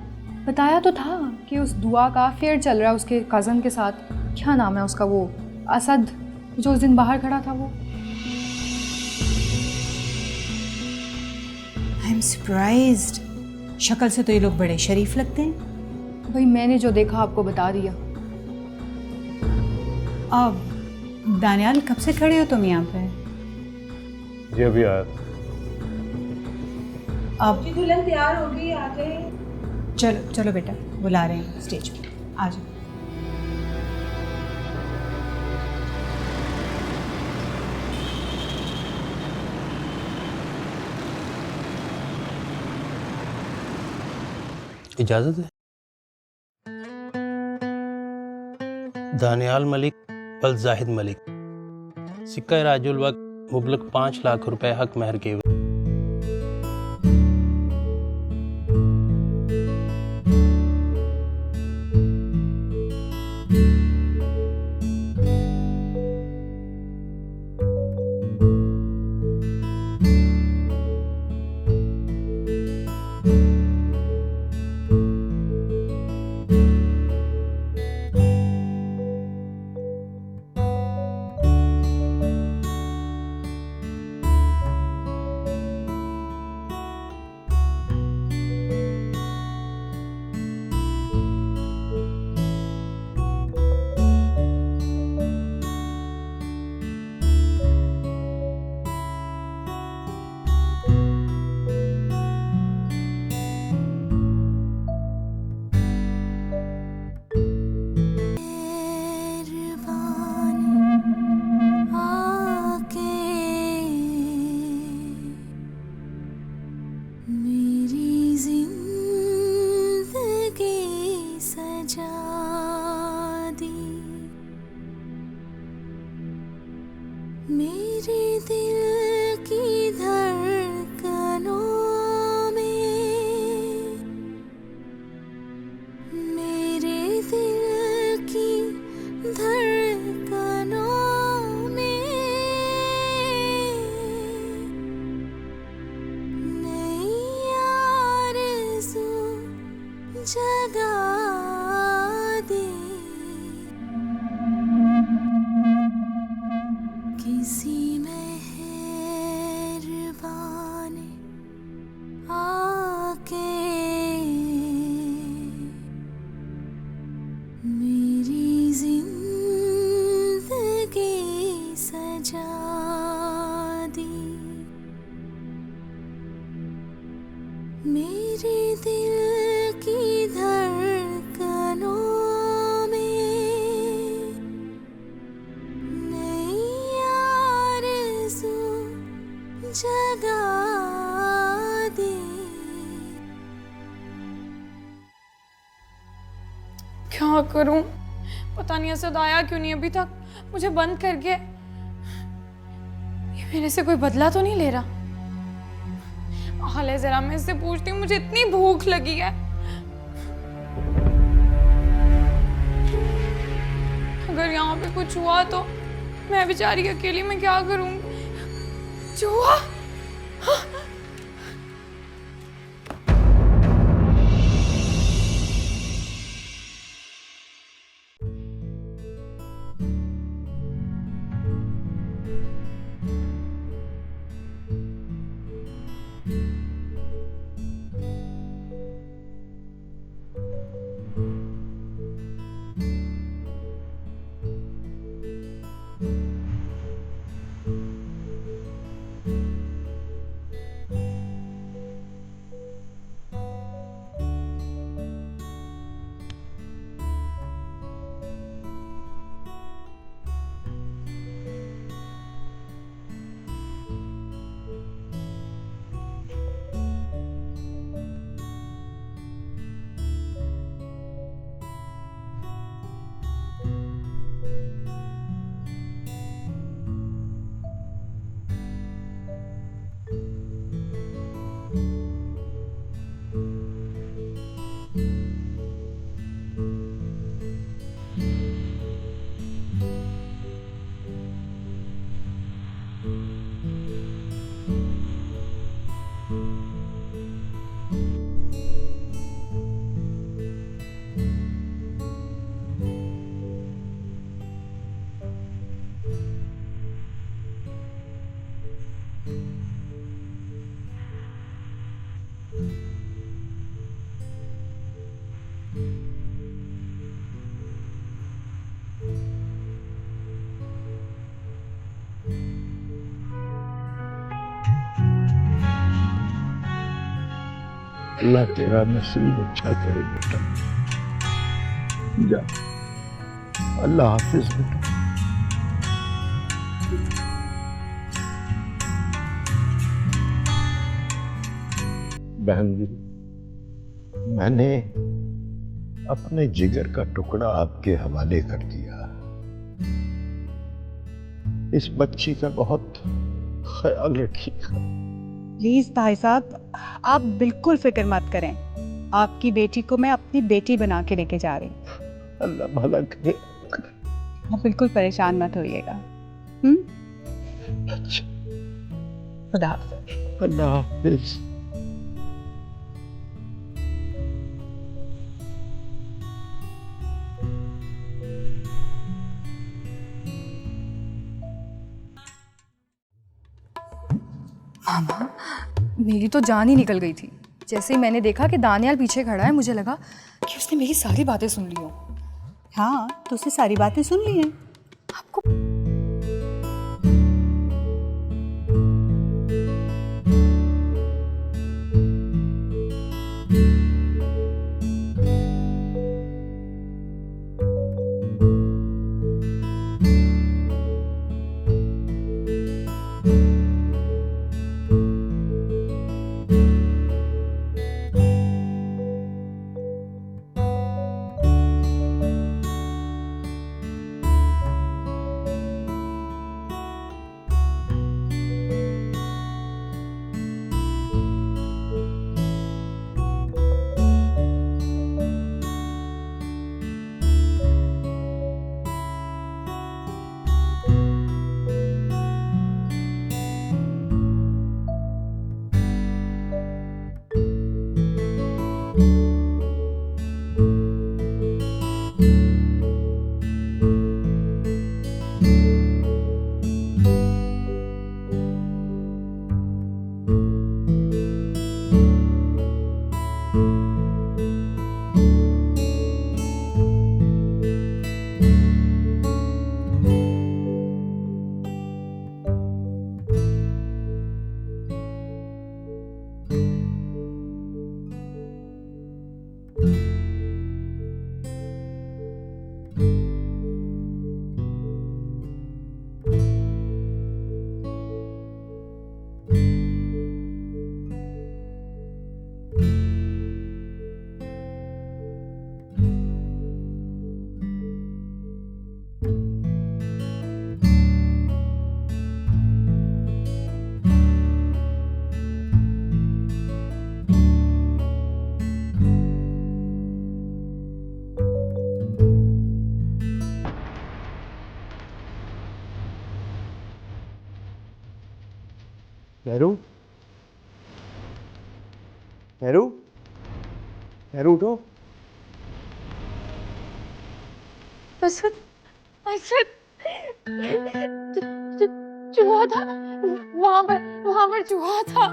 बताया तो था कि उस दुआ का अफेयर चल रहा है उसके कज़न के साथ। क्या नाम है उसका, वो असद, जो उस दिन बाहर खड़ा था वो। I am surprised. शक्ल से तो ये लोग बड़े शरीफ लगते हैं। भाई मैंने जो देखा आपको बता दिया। अब दानियाल, कब से खड़े हो तुम यहाँ पे? जी अभी आया। अब दुल्हन तैयार होगी, आ गए। चलो चलो बेटा, बुला रहे हैं स्टेज पे, आ जाओ। इजाज़त है? दानियाल मलिक बल जाहिद मलिक, सिक्का राजुल वक्त मुबलक 5 लाख रुपए हक महर के। जगा दे किसी मेहरबान आके मेरी जिंदगी सजा दी मेरे दिल की धड़कनों में नई आरज़ू जगा दे। क्या करूं? पता नहीं असद आया क्यों नहीं अभी तक, मुझे बंद करके। ये मेरे से कोई बदला तो नहीं ले रहा? हाल है जरा, मैं इससे पूछती हूँ, मुझे इतनी भूख लगी है। अगर यहाँ पे कुछ हुआ तो मैं बेचारी अकेली में क्या करूंगी? चूहा! अल्लाह तेरा नसीब अच्छा करे बेटा। जा, अल्लाह हाफिज बेटा। बहन जी, मैंने अपने जिगर का टुकड़ा आपके हवाले कर दिया। इस बच्ची का बहुत ख्याल रखिएगा। प्लीज़ भाई साहब, आप बिल्कुल फिक्र मत करें। आपकी बेटी को मैं अपनी बेटी बना के लेके जा रही हूँ। अल्लाह भला करे। आप बिल्कुल परेशान मत होइएगा। अच्छा, खुदा हाफ़िज़। अल्लाह हाफिज। मामा, मेरी तो जान ही निकल गई थी। जैसे ही मैंने देखा कि दानियाल पीछे खड़ा है, मुझे लगा कि उसने मेरी सारी बातें सुन ली हों। हाँ, तो उसने सारी बातें सुन ली हैं। आपको मेहरू, मेहरू, मेहरू उठो। असद, असद, चूहा था वहां पर चूहा था।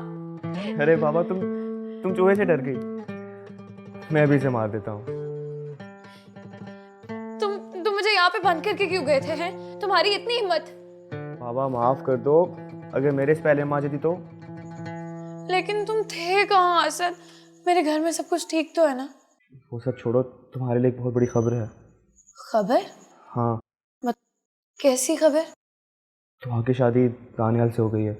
अरे बाबा, तुम चूहे से डर गई। मैं अभी इसे मार देता हूँ। तुम मुझे यहाँ पे बंद करके क्यों गए थे? हैं तुम्हारी इतनी हिम्मत? बाबा माफ कर दो, अगर मेरे से पहले माँ जाती तो। लेकिन तुम थे कहाँ असद? मेरे घर में सब कुछ ठीक तो है ना? वो सब छोड़ो, तुम्हारे लिए एक बहुत बड़ी खबर है। खबर? हाँ, कैसी खबर? दुआ की शादी दानियाल से हो गई है।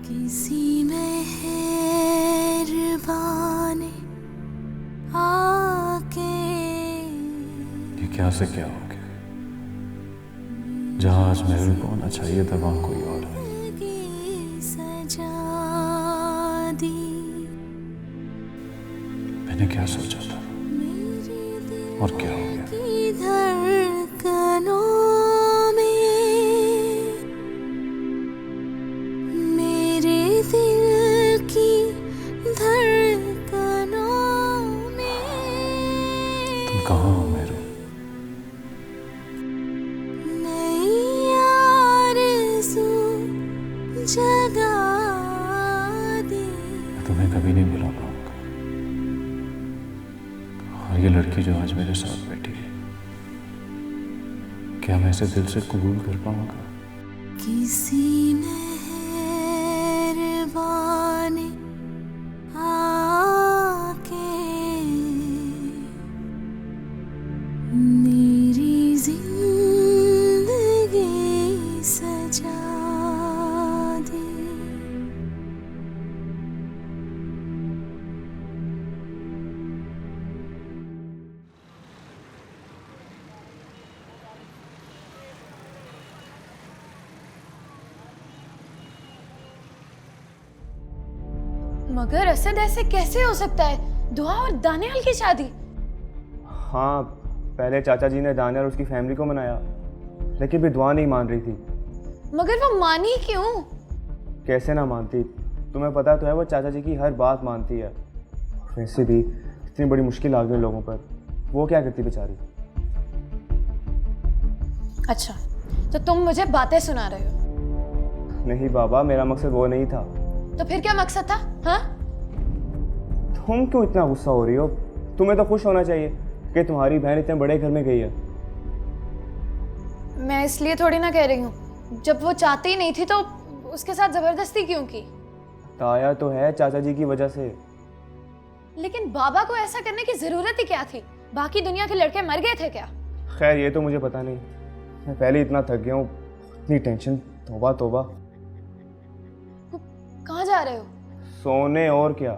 किसी मेहरबान आके ये क्या से क्या हो गया? जहाँ आज मेहरू को होना चाहिए था वहाँ कोई और है। सजा दी मैंने क्या सोचा था और क्या हो गया? की धड़कनों में मेरे दिल की धड़कनों में तुम कहाँ हो मेहरू? नई आरज़ू जगा दी। मैं तुम्हें कभी नहीं भुला पाऊंगा। और ये लड़की जो आज मेरे साथ बैठी है, क्या मैं इसे दिल से कबूल कर पाऊंगा? किसी मेहरबान आके मेरी जिंदगी सजा दी। मगर असद ऐसे कैसे हो सकता है? दुआ और दानियाल की शादी? हाँ, पहले चाचा जी ने दानियाल और उसकी फैमिली को मनाया, लेकिन भी दुआ नहीं मान रही थी। मगर वो मानी क्यों? कैसे ना मानती? तुम्हें पता तो है वो चाचा जी की हर बात मानती है। वैसे भी इतनी बड़ी मुश्किल आ गई लोगों पर, वो क्या करती बेचारी। अच्छा, तो तुम मुझे बातें सुना रहे हो? नहीं बाबा, मेरा मकसद वो नहीं था। तो फिर क्या मकसद था? हाँ? तुम क्यों इतना गुस्सा हो रही हो? तुम्हें तो खुश होना चाहिए कि तुम्हारी बहन इतने बड़े घर में गई है। मैं इसलिए थोड़ी ना कह रही हूँ, जब वो चाहती ही नहीं थी तो उसके साथ जबरदस्ती क्यों की? ताया तो है चाचा जी की वजह से। लेकिन बाबा को ऐसा करने की जरूरत ही क्या थी? बाकी दुनिया के लड़के मर गए थे क्या? खैर ये तो मुझे पता नहीं, मैं पहले इतना थक गया हूँ, इतनी टेंशन। तौबा तौबा। कहाँ जा रहे हो? सोने, और क्या।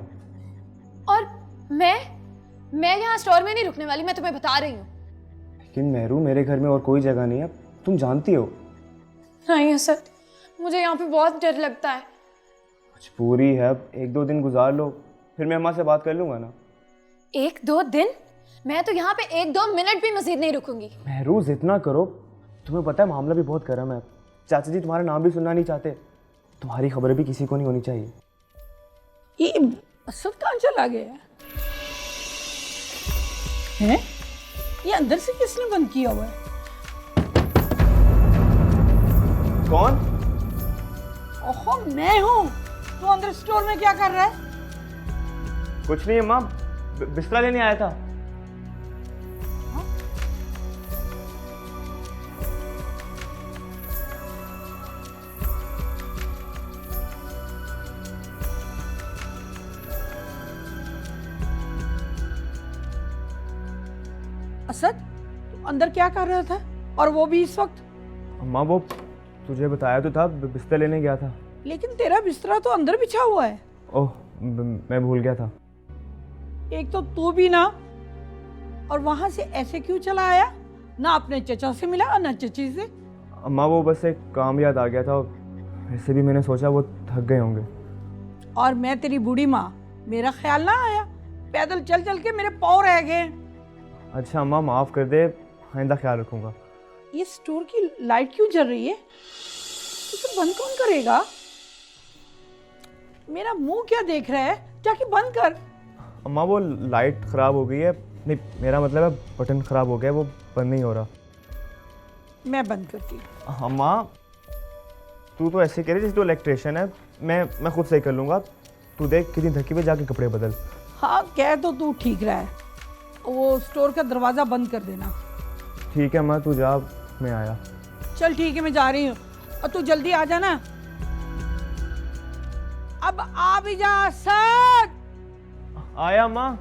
और मैं यहाँ स्टोर में नहीं रुकने वाली, मैं तुम्हें बता रही हूँ। लेकिन मेहरू, मेरे घर में और कोई जगह नहीं है, तुम जानती हो। नहीं असद, मुझे यहाँ पे बहुत डर लगता है। मजबूरी है, अब 1-2 दिन गुजार लो, फिर मैं अम्मा से बात कर लूंगा ना। 1-2 दिन? मैं तो यहाँ पे 1-2 मिनट भी मजीद नहीं रुकूंगी। मेहरू जिद ना करो, तुम्हें पता है मामला भी बहुत गर्म है। चाचा जी तुम्हारा नाम भी सुनना नहीं चाहते, तुम्हारी खबर भी किसी को नहीं होनी चाहिए। ये असद कहाँ चला गया है? ये अंदर से किसने बंद किया हुआ है? कौन? ओहो, मैं हूँ। तू अंदर स्टोर में क्या कर रहा है? कुछ नहीं अम्मा, बिस्तरा लेने आया था। असद, तू अंदर क्या कर रहा था? और वो भी इस वक्त? अम्मा वो तुझे बताया तो था, बिस्तर लेने गया था। लेकिन तेरा बिस्तरा तो अंदर बिछा हुआ है। ओह, मैं भूल गया था। एक तो तू भी ना, और वहां से ऐसे क्यों चला आया? ना अपने चचा से मिला और ना चची से। अम्मा वो बस एक काम याद आ गया था, वैसे भी मैंने सोचा वो थक गए होंगे। और मैं तेरी बूढ़ी माँ, मेरा ख्याल ना आया पैदल चल चल के मेरे पाँव रह गए। अच्छा अम्मा माफ़ कर दे, आइंदा ख्याल रखूँगा। ये स्टोर की लाइट क्यों जल रही है? इसे बंद कौन करेगा? मेरा मुंह क्या देख रहा है? जाके बंद कर। अम्मा वो लाइट ख़राब हो गई है, नहीं मेरा मतलब है बटन ख़राब हो गया है, वो बंद नहीं हो रहा। मैं बंद करती हूँ। अम्मा तू तो ऐसे कह रही जैसे तू इलेक्ट्रिशियन है। मैं खुद सही कर लूँगा। तू देख कितनी थकी हुई, जाके कपड़े बदल। हाँ कह तो तू ठीक रहा है, वो स्टोर का दरवाज़ा बंद कर देना। ठीक है अम्मा तू जा, मैं आया। चल ठीक है मैं जा रही हूँ, और तू जल्दी आ जाना। अब आ भी जा सच। आया अम्मा।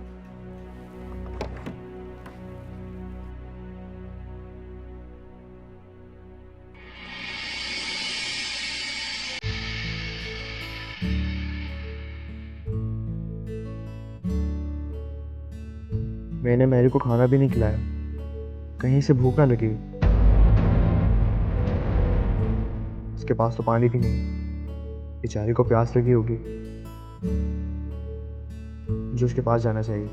मैंने मैरी को खाना भी नहीं खिलाया, कहीं से भूख ना लगी। उसके पास तो पानी भी नहीं, बेचारी को प्यास लगी होगी। मुझे उसके पास जाना चाहिए।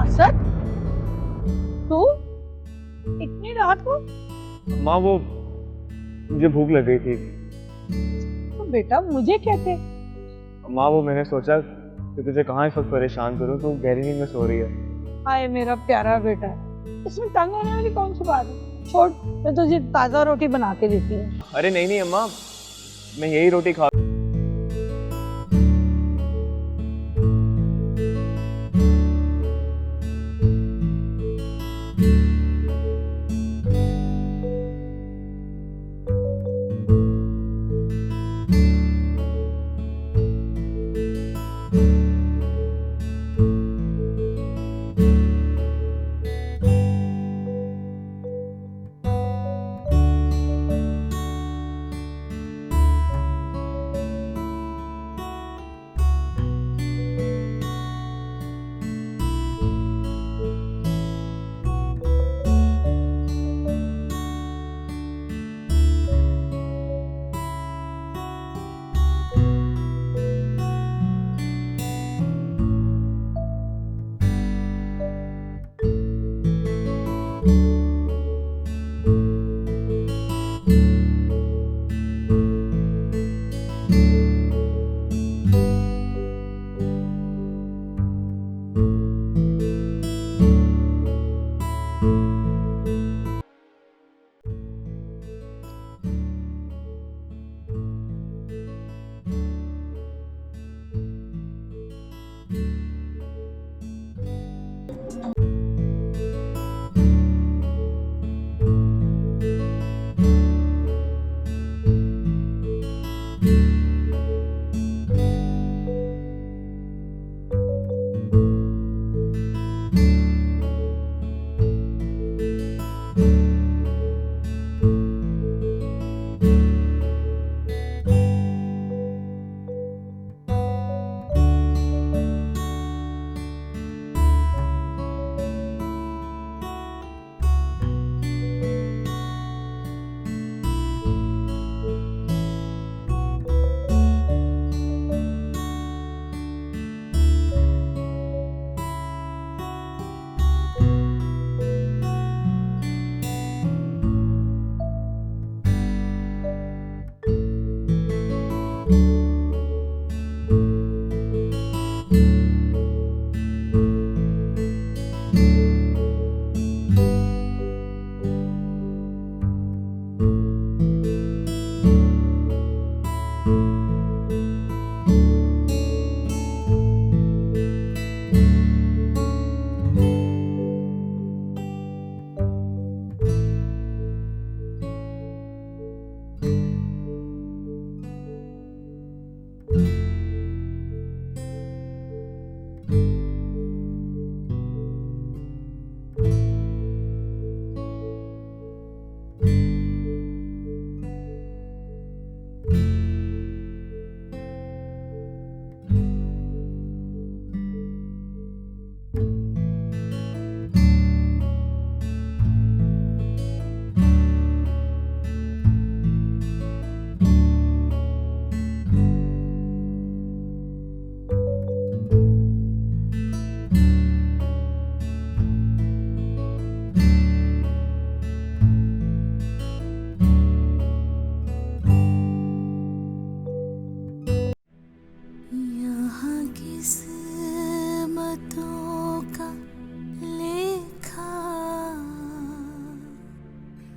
असद, तू इतनी रात को? माँ वो मुझे भूख लग गई थी। तो बेटा मुझे कहते। माँ वो मैंने सोचा कि तुझे कहाँ इस वक्त परेशान करूँ, तो गहरी नींद में सो रही है। हाय मेरा प्यारा बेटा, इसमें तंग होने वाली कौन सी बात है? छोड़, मैं तुझे ताज़ा रोटी बना के देती हूँ। अरे नहीं नहीं अम्मा, मैं यही रोटी खा।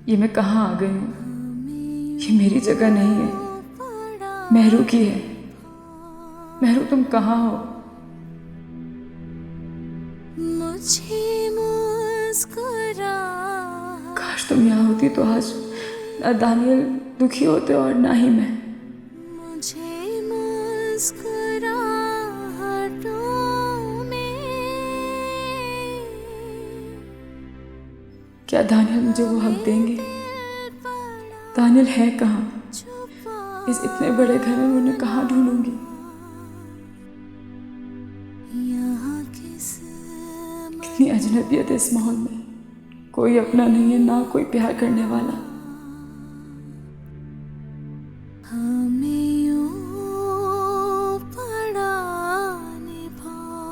ये मैं कहाँ आ गई हूँ? ये मेरी जगह नहीं है, मेहरू की है। मेहरू तुम कहाँ हो? मुझे मुस्कुरा काश तुम यहाँ होती तो आज ना दानियल दुखी होते और ना ही मैं। मुझे मुस्कुराहटों में क्या दानियल मुझे वो हक देंगे? दानियल है कहाँ? इस इतने बड़े घर में उन्हें कहाँ ढूंढूंगी? यहाँ किस कितनी अजनबियत है इस माहौल में। कोई अपना नहीं है, ना कोई प्यार करने वाला। हमें यूं पड़ा निभाना।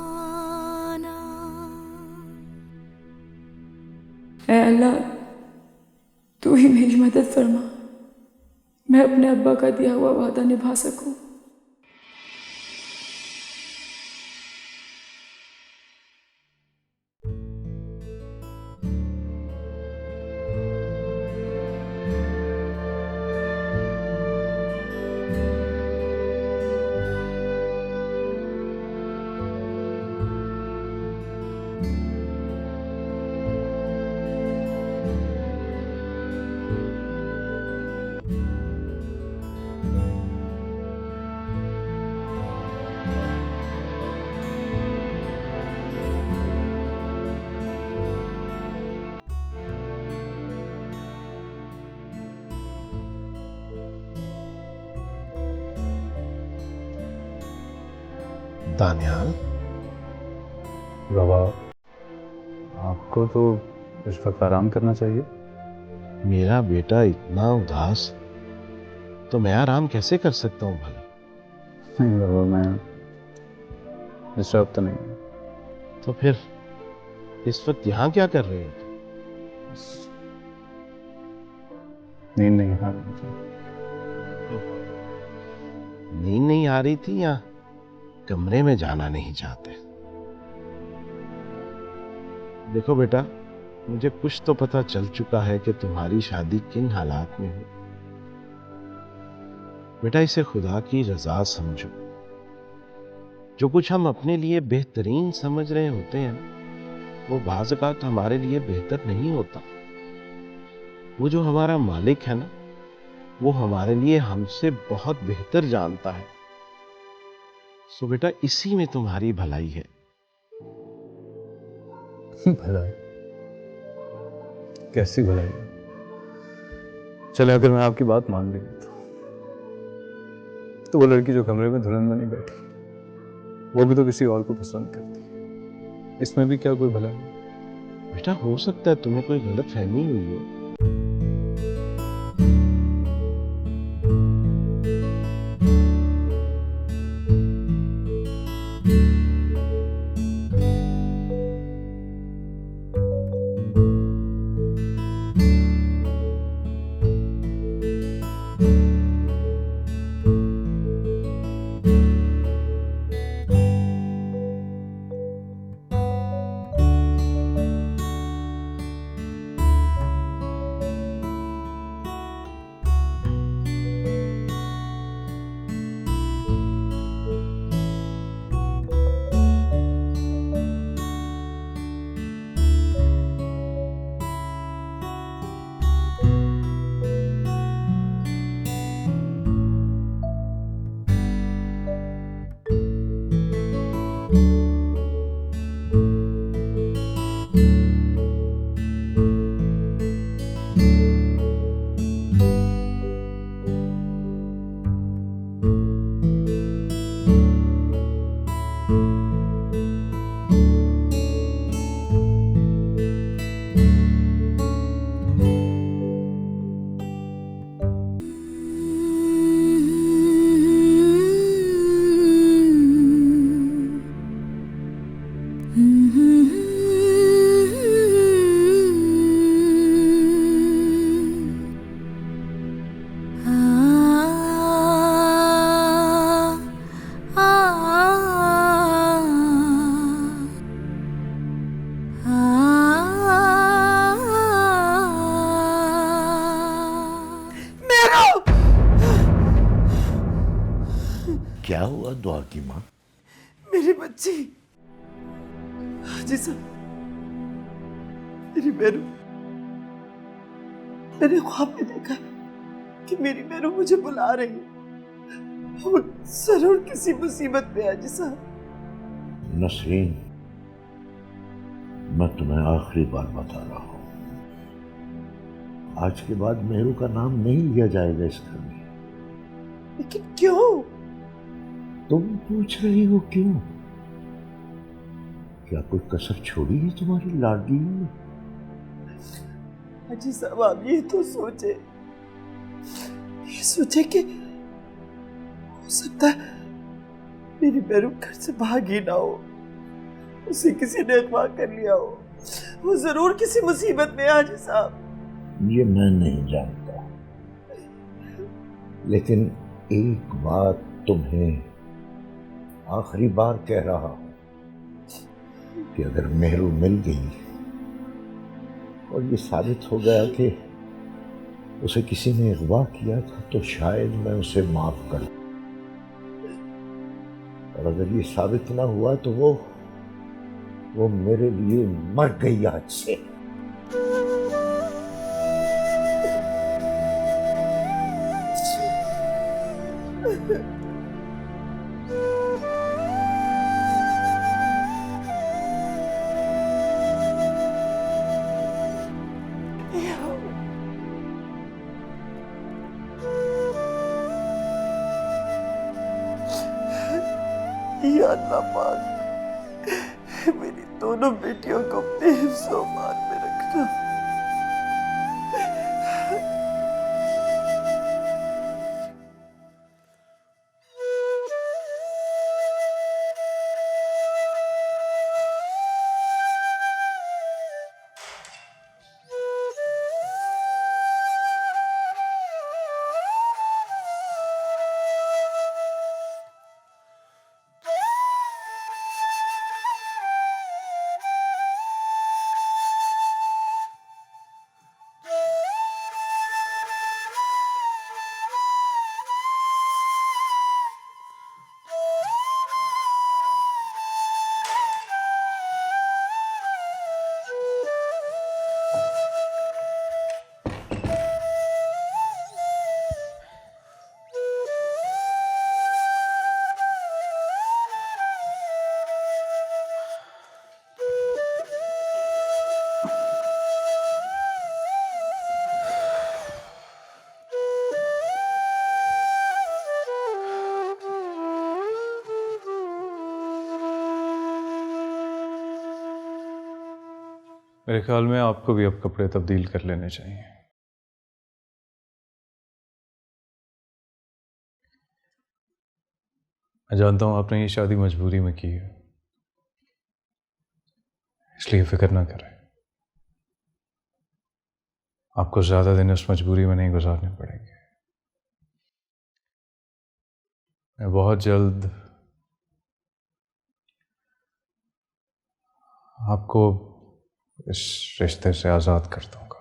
ऐ अल्लाह, तू ही मेरी मदद फरमा, मैं अपने अब्बा का दिया हुआ वादा निभा सकूं। दानियाल, बाबा, आपको तो इस वक्त आराम करना चाहिए। मेरा बेटा इतना उदास, तो मैं आराम कैसे कर सकता हूँ भला? नहीं बाबा, मैं डिस्टर्ब तो नहीं हूँ। तो फिर इस वक्त यहाँ क्या कर रहे हो? नींद नहीं आ रही मुझे। नींद नहीं आ रही थी या कमरे में जाना नहीं चाहते? देखो बेटा, मुझे कुछ तो पता चल चुका है कि तुम्हारी शादी किन हालात में हुई। बेटा, इसे खुदा की रजा समझो। जो कुछ हम अपने लिए बेहतरीन समझ रहे होते हैं ना, वो बाज़ औक़ात हमारे लिए बेहतर नहीं होता। वो जो हमारा मालिक है ना, वो हमारे लिए हमसे बहुत बेहतर जानता है। सो बेटा, इसी में तुम्हारी भलाई है। भलाई? कैसी भलाई? चले, अगर मैं आपकी बात मान ली तो वो लड़की जो कमरे में दुल्हन बनी बैठी, वो भी तो किसी और को पसंद करती। इसमें भी क्या कोई भलाई? बेटा, हो सकता है तुम्हें कोई गलत फहमी हुई हो। क्या हुआ दुआ की माँ? मेरी बच्ची हाजी साहब, मेरी मेरू, मैंने ख्वाब में देखा कि मेरी मेरू मुझे बुला रही है। वो जरूर किसी मुसीबत में है हाजी साहब। नसरीन, मैं तुम्हें आखिरी बार बता रहा हूं, आज के बाद मेहरू का नाम नहीं लिया जाएगा इस घर में। लेकिन क्यों? तुम पूछ रही हो क्यों? क्या कोई कसर छोड़ी है तुम्हारी लाडली ने? हाजी साहब, आप ये तो सोचे कि हो सकता है मेरी मेरू घर से भाग ही ना हो, उसे किसी ने अगवा कर लिया हो। वो जरूर किसी मुसीबत में है हाजी साहब। ये मैं नहीं जानता, लेकिन एक बात तुम्हें आखिरी बार कह रहा हूं कि अगर मेहरू मिल गई और ये साबित हो गया कि उसे किसी ने अगवा किया था, तो शायद मैं उसे माफ कर दूं। और अगर ये साबित ना हुआ तो वो मेरे लिए मर गई आज से। या अल्लाह पाक, मेरी दोनों बेटियों को अपने हिफ्ज़-ओ-मान में रखना। मेरे ख्याल में आपको भी अब कपड़े तब्दील कर लेने चाहिए। मैं जानता हूं आपने ये शादी मजबूरी में की है, इसलिए फिक्र ना करें। आपको ज्यादा दिन उस मजबूरी में नहीं गुजारने पड़ेंगे। मैं बहुत जल्द आपको इस रिश्ते से आजाद कर दूंगा।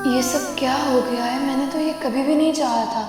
ये सब क्या हो गया है? मैंने तो ये कभी भी नहीं चाहा था।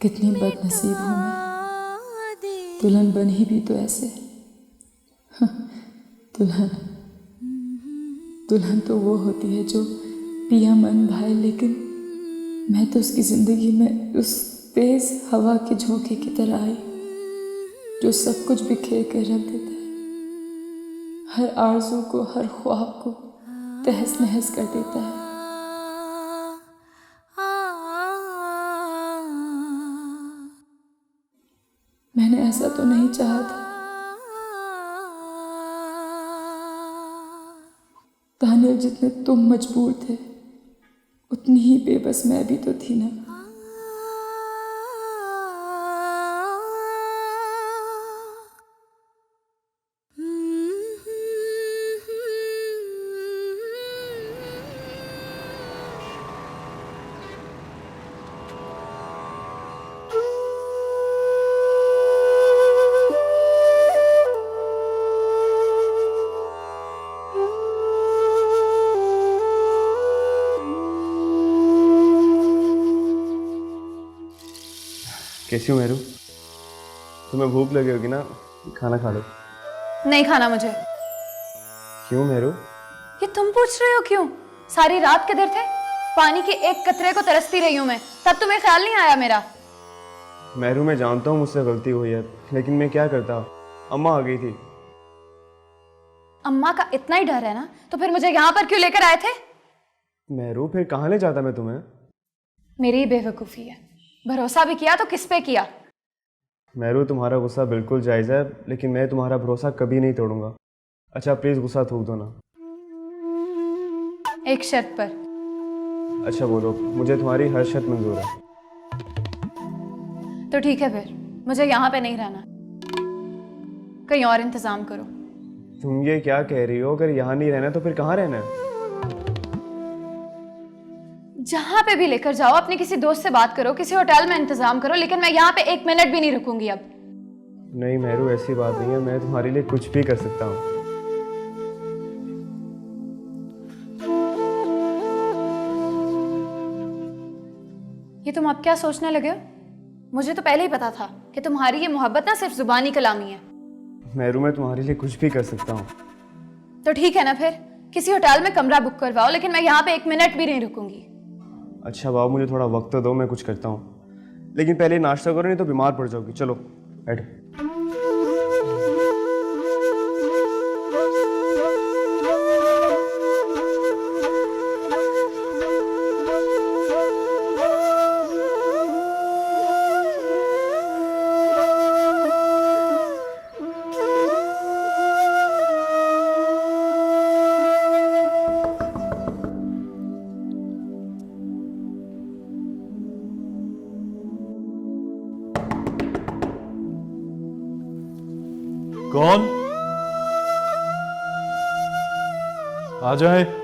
कितनी बदनसीब हूँ मैं, दुल्हन बनी भी तो ऐसे। दुल्हन दुल्हन तो वो होती है जो पिया मन भाए, लेकिन मैं तो उसकी ज़िंदगी में उस तेज़ हवा के झोंके की तरह आई जो सब कुछ बिखेर कर रख देता है, हर आरज़ू को, हर ख्वाब को तहस नहस कर देता है। मैंने ऐसा तो नहीं चाहा था। दानियल, जितने तुम मजबूर थे उतनी ही बेबस मैं भी तो थी ना। कैसी हो मेरू? तुम्हें भूख लगी होगी ना, खाना खा लो। नहीं खाना मुझे। क्यों मेरू? ये तुम पूछ रहे हो क्यों? सारी रात किधर थे? पानी के एक कतरे को तरसती रही हूँ मैं, तब तुम्हें ख्याल नहीं आया मेरा? मेरू, मैं जानता हूँ मुझसे गलती हुई है, लेकिन मैं क्या करता, अम्मा आ गई थी। अम्मा का इतना ही डर है ना, तो फिर मुझे यहाँ पर क्यों लेकर आए थे? मेरू, फिर कहाँ ले जाता मैं तुम्हें? मेरी बेवकूफ़ी है, भरोसा भी किया तो किस पे किया? मेरू, तुम्हारा गुस्सा बिल्कुल जायज़ है, लेकिन मैं तुम्हारा भरोसा कभी नहीं तोड़ूंगा। अच्छा प्लीज़ गुस्सा थूक दो ना। एक शर्त पर। अच्छा बोलो, मुझे तुम्हारी हर शर्त मंजूर है। तो ठीक है, फिर मुझे यहाँ पे नहीं रहना, कहीं और इंतज़ाम करो। तुम ये क्या कह रही हो? अगर यहाँ नहीं रहना तो फिर कहाँ रहना है? जहाँ पे भी लेकर जाओ, अपने किसी दोस्त से बात करो, किसी होटल में इंतजाम करो, लेकिन मैं यहाँ पे एक मिनट भी नहीं रुकूंगी अब। नहीं मेरू, ऐसी बात नहीं है, मैं तुम्हारे लिए कुछ भी कर सकता हूँ। ये तुम अब क्या सोचने लगे हो? मुझे तो पहले ही पता था कि तुम्हारी ये मोहब्बत ना सिर्फ जुबानी कलामी है। मेरू, मैं तुम्हारे लिए कुछ भी कर सकता हूँ। तो ठीक है ना, फिर किसी होटल में कमरा बुक करवाओ, लेकिन मैं यहाँ पे एक मिनट भी नहीं रुकूंगी। अच्छा बाबू, मुझे थोड़ा वक्त दो, मैं कुछ करता हूँ, लेकिन पहले नाश्ता करो, नहीं तो बीमार पड़ जाओगी। चलो बैठो। कौन? आ जाए।